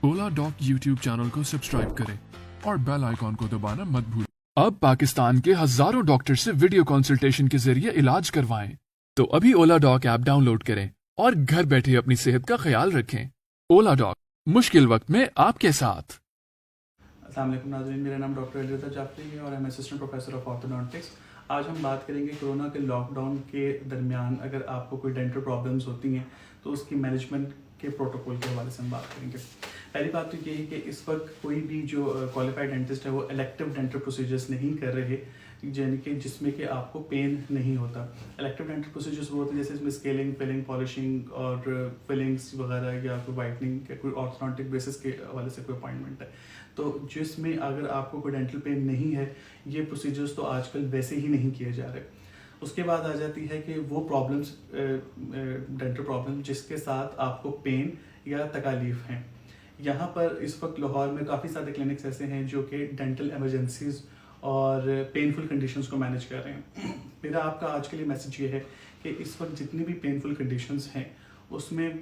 ओला dock YouTube channel को subscribe करें और बेल आइकॉन को दबाना मत भूलें। अब पाकिस्तान के हजारों डॉक्टर से वीडियो कंसल्टेशन के जरिए इलाज करवाएं। तो अभी ओला डॉक ऐप डाउनलोड करें और घर बैठे अपनी सेहत का ख्याल रखें। ओला डॉक, मुश्किल वक्त में आपके साथ। अस्सलाम वालेकुम नाज़रीन, मेरा नाम डॉक्टर अली रज़ा जाफरी है और मैं असिस्टेंट प्रोफेसर ऑफ ऑर्थोडोंटिक्स। आज हम बात करेंगे कोरोना के लॉकडाउन के दरमियान अगर आपको कोई डेंटल प्रॉब्लम्स होती हैं तो उसकी मैनेजमेंट के प्रोटोकॉल के हवाले से हम बात करेंगे। पहली बात तो ये है कि इस वक्त कोई भी जो क्वालिफाइड डेंटिस्ट है वो इलेक्टिव डेंटल प्रोसीजर्स नहीं कर रहे, यानी कि जिसमें कि आपको पेन नहीं होता। इलेक्टिव डेंटल प्रोसीजर्स वो होते हैं जैसे इसमें स्केलिंग, फिलिंग, पॉलिशिंग और फिलिंग्स वगैरह या कोई वाइटनिंग या कोई ऑर्थोडोंटिक बेसिस के हवाले से कोई अपॉइंटमेंट है, तो जिसमें अगर आपको कोई डेंटल पेन नहीं है, ये प्रोसीजर्स तो आजकल वैसे ही नहीं किए जा रहे। उसके बाद आ जाती है कि वो प्रॉब्लम्स, डेंटल प्रॉब्लम जिसके साथ आपको पेन या तकालीफ हैं। यहाँ पर इस वक्त लाहौर में काफ़ी सारे क्लिनिक्स ऐसे हैं जो कि डेंटल एमरजेंसीज और पेनफुल कंडीशंस को मैनेज कर रहे हैं। मेरा आपका आज के लिए मैसेज ये है कि इस वक्त जितनी भी पेनफुल कंडीशंस हैं उसमें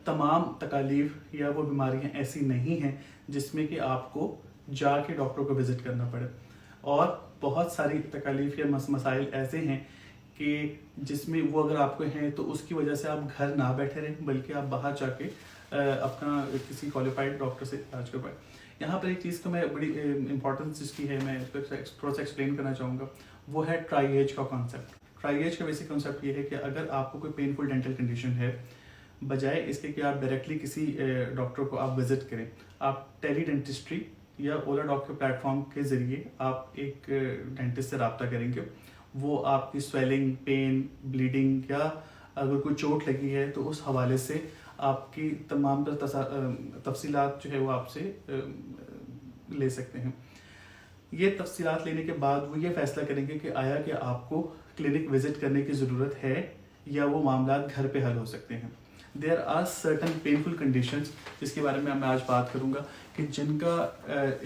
तमाम तकालीफ या वो बीमारियां ऐसी नहीं हैं जिसमें कि आपको जाके डॉक्टर को विज़िट करना पड़े, और बहुत सारी तकालीफ या मसाइल ऐसे हैं कि जिसमें वो अगर आपको हैं तो उसकी वजह से आप घर ना बैठे रहें बल्कि आप बाहर जाके अपना किसी क्वालिफाइड डॉक्टर से इलाज करवाएं। यहाँ पर एक चीज़ का मैं बड़ी इंपॉर्टेंस जिसकी है मैं इस पर थोड़ा सा एक्सप्लेन करना चाहूँगा, वो है ट्राई एज का कॉन्सेप्ट। ट्राई एज का बेसिक कॉन्सेप्ट ये है कि अगर आपको कोई पेनफुल डेंटल कंडीशन है, बजाय इसके कि आप डायरेक्टली किसी डॉक्टर को आप विजिट करें, आप टेली डेंटिस्ट्री या ओला डॉक के प्लेटफॉर्म के ज़रिए आप एक डेंटिस्ट से रब्ता करेंगे। वो आपकी स्वेलिंग, पेन, ब्लीडिंग या अगर कोई चोट लगी है तो उस हवाले से आपकी तमाम तफसीलात जो है वो आपसे ले सकते हैं। ये तफसीलात लेने के बाद वो ये फैसला करेंगे कि आया कि आपको क्लिनिक विजिट करने की ज़रूरत है या वो मामला घर पे हल हो सकते हैं। There are certain painful conditions जिसके बारे में मैं आज बात करूंगा कि जिनका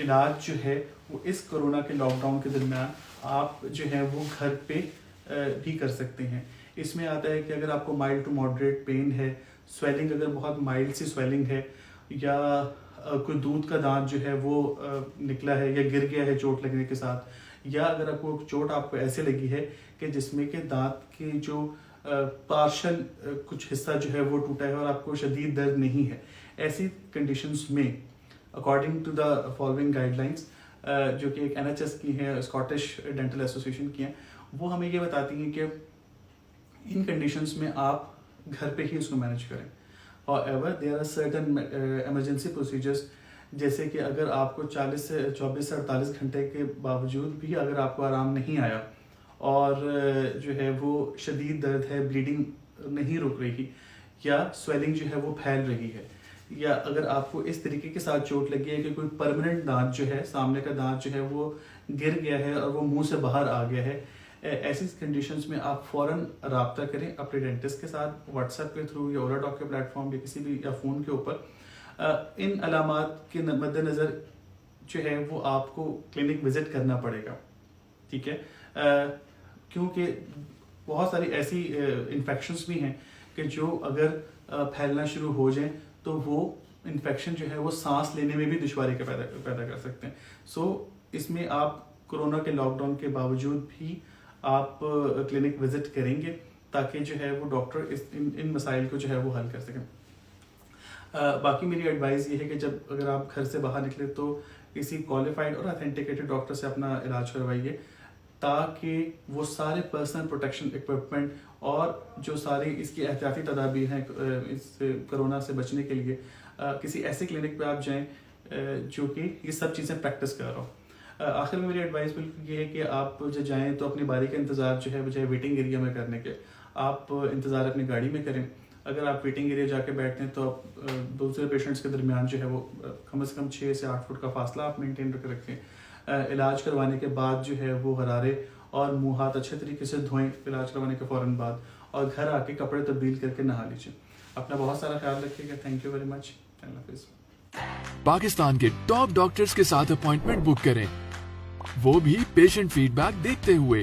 इलाज जो है वो इस कोरोना के लॉकडाउन के दरमियान आप जो है वो घर पे भी कर सकते हैं। इसमें आता है कि अगर आपको माइल्ड टू मॉडरेट पेन है, स्वेलिंग अगर बहुत माइल्ड सी स्वेलिंग है, या कोई दूध का दांत जो है वो निकला है या गिर गया है चोट लगने के साथ, या अगर आपको चोट आपको ऐसे लगी है कि जिसमें कि दांत के जो पार्शल कुछ हिस्सा जो है वो टूटा है और आपको शदीद दर्द नहीं है, ऐसी कंडीशंस में according to the following guidelines जो कि एक NHS की है, स्कॉटिश डेंटल एसोसिएशन की हैं, वो हमें ये बताती हैं कि इन कंडीशंस में आप घर पे ही उसको मैनेज करें। However, there are certain emergency procedures, जैसे कि अगर आपको 24 से 48 घंटे के बावजूद भी अगर आपको आराम नहीं आया और जो है वो शदीद दर्द है, ब्लीडिंग नहीं रुक रही या स्वेलिंग जो है वो फैल रही है, या अगर आपको इस तरीके के साथ चोट लगी है कि कोई परमानेंट दांत जो है, सामने का दांत जो है वो गिर गया है और वो मुंह से बाहर आ गया है, ऐसी कंडीशंस में आप फ़ौरन रब्ता करें अपने डेंटिस्ट के साथ, व्हाट्सएप के थ्रू या ओला डॉक के प्लेटफॉर्म या किसी भी या फ़ोन के ऊपर। इन अलामात के मद्देनज़र जो है वो आपको क्लिनिक विज़िट करना पड़ेगा, ठीक है, क्योंकि बहुत सारी ऐसी इन्फेक्शंस भी हैं कि जो अगर फैलना शुरू हो जाएं तो वो इन्फेक्शन जो है वो सांस लेने में भी दुश्वारी का पैदा कर सकते हैं। सो इसमें आप कोरोना के लॉकडाउन के बावजूद भी आप क्लिनिक विजिट करेंगे ताकि जो है वो डॉक्टर इन मसाइल को जो है वो हल कर सकें। बाकी मेरी एडवाइस ये है कि जब अगर आप घर से बाहर निकले तो किसी क्वालिफाइड और ऑथेंटिकेटेड डॉक्टर से अपना इलाज करवाइए, ताकि वो सारे पर्सनल प्रोटेक्शन इक्विपमेंट और जो सारी इसकी एहतियाती तदाबीर हैं इस कोरोना से बचने के लिए, किसी ऐसे क्लिनिक पे आप जाएं जो कि ये सब चीज़ें प्रैक्टिस कर रहा हो। आखिर में मेरी एडवाइस बिल्कुल ये है कि आप जब जाएं तो अपनी बारी का इंतज़ार जो है बजाय वेटिंग एरिया में करने के, आप इंतज़ार अपनी गाड़ी में करें। अगर आप वेटिंग एरिया जाके बैठते हैं तो आप दूसरे पेशेंट्स के दरमियान जो है वो कम से कम 6 से 8 फुट का फासला आप मेंटेन करके रखें। इलाज करवाने के बाद जो है वो गरारे और मुँह हाथ अच्छे तरीके से धोएं इलाज करवाने के फ़ौरन बाद, और घर आके कपड़े तब्दील करके नहा लीजिए। अपना बहुत सारा ख्याल रखिएगा। Thank you very much. अल्लाह हाफिज़। पाकिस्तान के टॉप डॉक्टर्स के साथ अपॉइंटमेंट बुक करें, वो भी पेशेंट फीडबैक देखते हुए।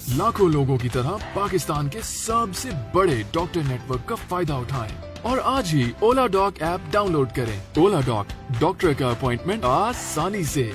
लाखों लोगों की तरह पाकिस्तान के सबसे बड़े डॉक्टर नेटवर्क का फायदा उठाएं। اور آج ہی اولا ڈاک ایپ ڈاؤن لوڈ کریں۔ اولا ڈاک، ڈاکٹر کا اپوائنٹمنٹ آسانی سے۔